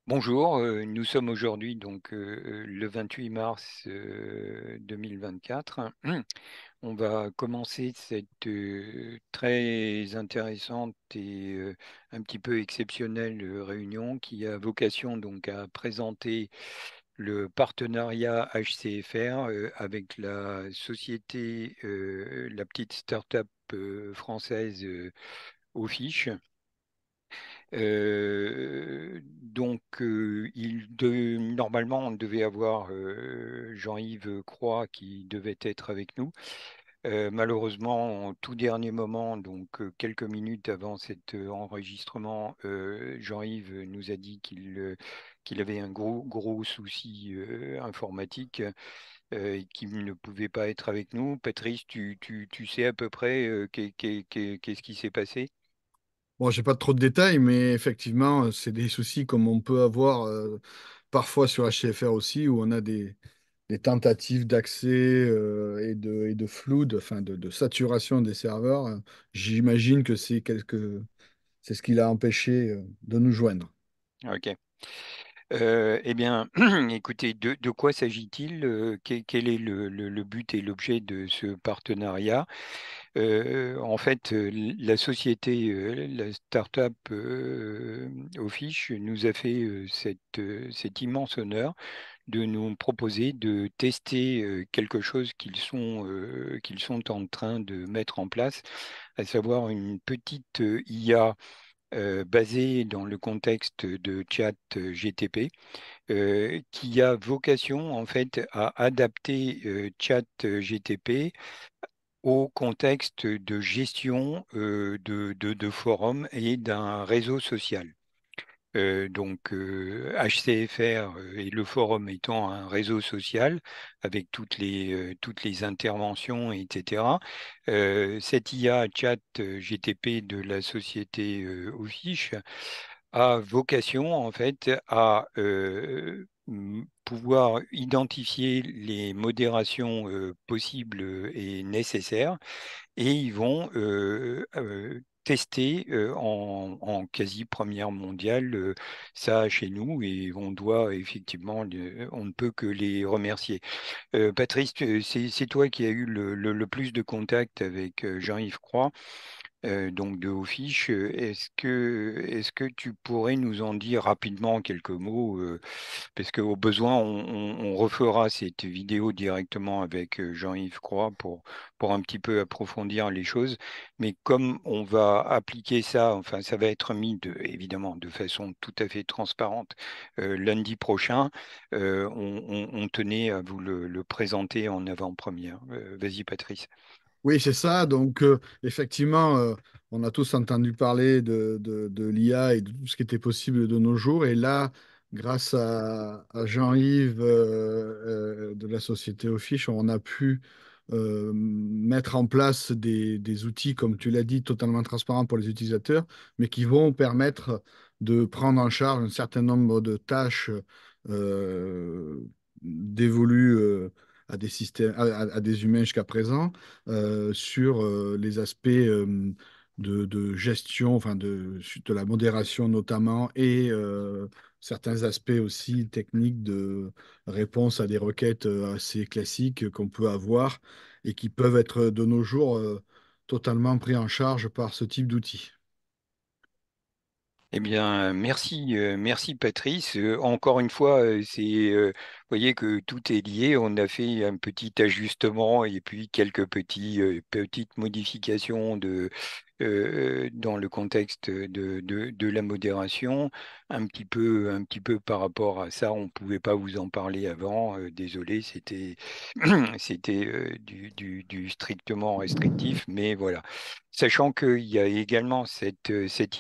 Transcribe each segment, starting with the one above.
Bonjour, nous sommes aujourd'hui donc le 28 mars 2024. On va commencer cette très intéressante et un petit peu exceptionnelle réunion qui a vocation donc à présenter le partenariat HCFR avec la société, la petite start-up française Ofiche. Normalement, on devait avoir Jean-Yves Croix qui devait être avec nous. Malheureusement, en tout dernier moment, donc quelques minutes avant cet enregistrement, Jean-Yves nous a dit qu'il avait un gros souci informatique et qu'il ne pouvait pas être avec nous. Patrice, tu sais à peu près qu'est-ce qui s'est passé? Bon, j'ai pas trop de détails, mais effectivement, c'est des soucis comme on peut avoir parfois sur HCFR aussi, où on a des tentatives d'accès et de flou, de saturation des serveurs. J'imagine que c'est ce qui l'a empêché de nous joindre. Ok. Eh bien, écoutez, de quoi s'agit-il? Quel est le but et l'objet de ce partenariat? En fait, la société, la start-up Ofiche nous a fait cet immense honneur de nous proposer de tester quelque chose qu'ils sont en train de mettre en place, à savoir une petite IA basée dans le contexte de chat GTP qui a vocation en fait à adapter chat GTP au contexte de gestion de forums et d'un réseau social. HCFR et le forum étant un réseau social avec toutes les interventions, etc. Cette IA chat GTP de la société Ofiche a vocation en fait à pouvoir identifier les modérations possibles et nécessaires et ils vont tester en quasi première mondiale ça chez nous et on doit effectivement, on ne peut que les remercier. Patrice, c'est toi qui as eu le plus de contact avec Jean-Yves Croix donc de Ofiche. Est-ce que tu pourrais nous en dire rapidement quelques mots, parce qu'au besoin, on refera cette vidéo directement avec Jean-Yves Croix pour un petit peu approfondir les choses. Mais comme on va appliquer ça, enfin, ça va être mis évidemment de façon tout à fait transparente lundi prochain, on tenait à vous le présenter en avant-première. Vas-y, Patrice. Oui, c'est ça. Donc, effectivement, on a tous entendu parler de l'IA et de tout ce qui était possible de nos jours. Et là, grâce à Jean-Yves de la société Ofiche, on a pu mettre en place des outils, comme tu l'as dit, totalement transparents pour les utilisateurs, mais qui vont permettre de prendre en charge un certain nombre de tâches euh, dévolues à des systèmes, à des humains jusqu'à présent sur les aspects de gestion, de la modération notamment, et certains aspects aussi techniques de réponse à des requêtes assez classiques qu'on peut avoir et qui peuvent être de nos jours totalement pris en charge par ce type d'outils. Eh bien, merci Patrice. Encore une fois, vous voyez que tout est lié. On a fait un petit ajustement et puis quelques petites modifications dans le contexte de la modération. Un petit peu par rapport à ça, on ne pouvait pas vous en parler avant. Désolé, c'était du strictement restrictif, mais voilà. Sachant qu'il y a également cette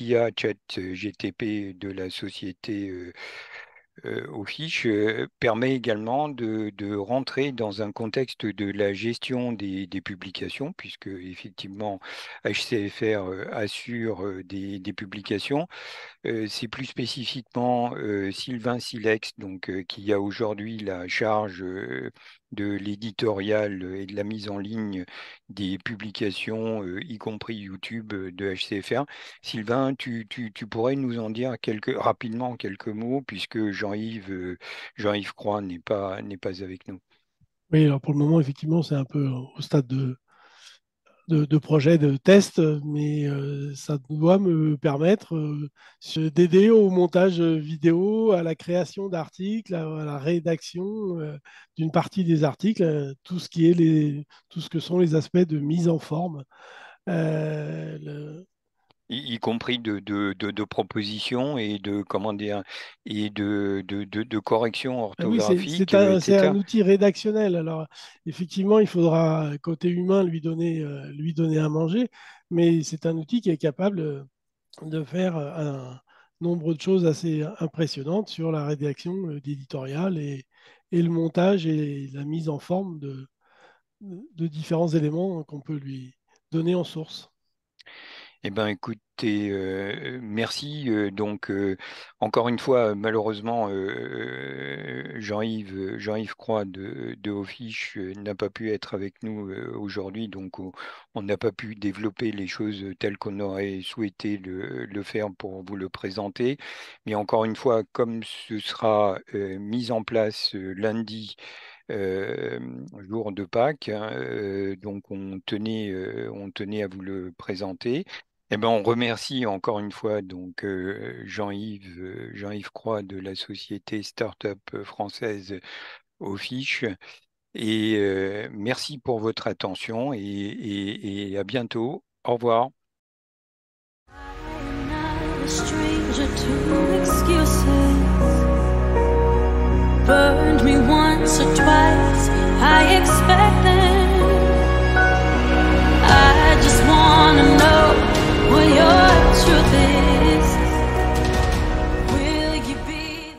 IA chat GTP de la société Ofiche permet également de rentrer dans un contexte de la gestion des publications, puisque effectivement HCFR assure des publications. C'est plus spécifiquement Sylvain Silex, donc, qui a aujourd'hui la charge de l'éditorial et de la mise en ligne des publications, y compris YouTube de HCFR. Sylvain, tu pourrais nous en dire rapidement quelques mots, puisque Jean-Yves Croix n'est pas avec nous. Oui, alors pour le moment, effectivement, c'est un peu au stade de projet de test, mais ça doit me permettre d'aider au montage vidéo, à la création d'articles, à la rédaction d'une partie des articles, tout ce qui est tout ce que sont les aspects de mise en forme. Le- Y compris de propositions et de, comment dire, et de corrections Ah oui, orthographiques, c'est un etc. outil rédactionnel. Alors, effectivement, il faudra, côté humain, lui donner à manger, mais c'est un outil qui est capable de faire un nombre de choses assez impressionnantes sur la rédaction d'éditorial et le montage et la mise en forme de différents éléments qu'on peut lui donner en source. Eh bien, écoutez, merci. Donc, encore une fois, malheureusement, Jean-Yves Croix de Offiche n'a pas pu être avec nous aujourd'hui, donc on n'a pas pu développer les choses telles qu'on aurait souhaité le faire pour vous le présenter. Mais encore une fois, comme ce sera mis en place lundi, euh, jour de Pâques, hein, donc on tenait à vous le présenter. Eh ben, on remercie encore une fois donc Jean-Yves Croix de la société Startup française Offiche et merci pour votre attention et à bientôt. Au revoir. I'm not a stranger to excuses. Burned me once or twice.